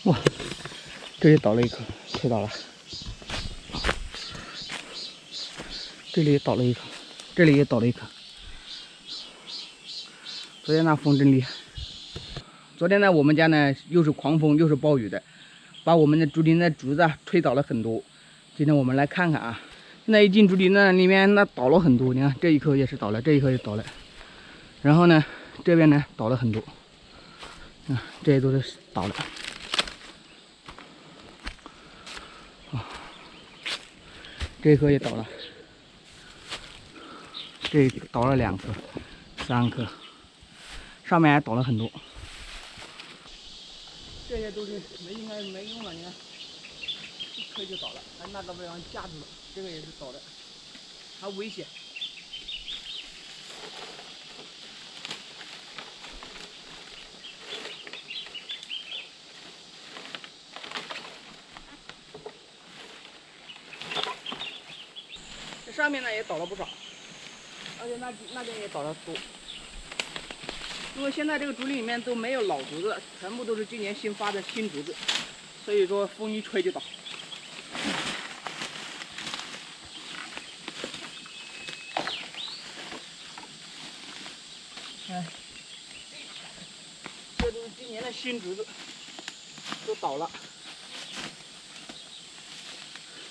哇，这里倒了一颗，推倒了。这里也倒了一颗，这里也倒了一颗。昨天那风真厉害。昨天呢，我们家呢又是狂风又是暴雨的，把我们的竹林的竹子吹倒了很多。今天我们来看看啊，现在一进竹林呢，里面那倒了很多。你看这一颗也是倒了，这一颗也倒了。然后呢，这边呢倒了很多，啊，这些都是倒了。啊，这一颗也倒了，这倒了2颗、3颗，上面还倒了很多。这些都是应该没用了，你看，一吹就倒了，还那个被人架住了，这个也是倒的，还危险。这上面呢也倒了不少，而且那边也倒了多。因为现在这个竹林里面都没有老竹子，全部都是今年新发的新竹子，所以说风一吹就倒。哎，这都是今年的新竹子，都倒了。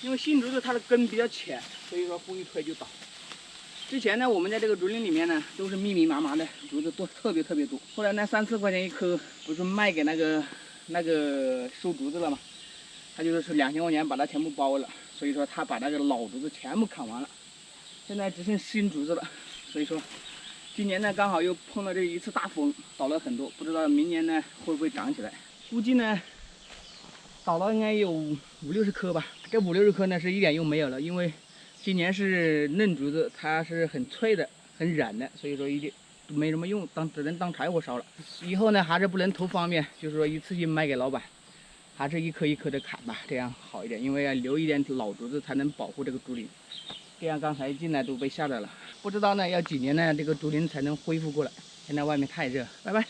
因为新竹子它的根比较浅，所以说风一吹就倒。之前呢，我们在这个竹林里面呢，都是密密麻麻的竹子，多特别多。后来呢，3、4块钱一颗，不是卖给那个收竹子了嘛？他就是2000块钱把它全部包了，所以说他把那个老竹子全部砍完了，现在只剩新竹子了。所以说，今年呢刚好又碰到这一次大风，倒了很多，不知道明年呢会不会长起来？估计呢，倒了应该有50、60颗吧。这50、60颗呢是一点用没有了，因为今年是嫩竹子，它是很脆的、很软的，所以说一点没什么用，只能当柴火烧了。以后呢还是不能图方便，就是说一次性卖给老板，还是一颗一颗的砍吧，这样好一点，因为要留一点老竹子才能保护这个竹林。这样刚才进来都被吓着了，不知道呢要几年呢这个竹林才能恢复过来。现在外面太热，拜拜。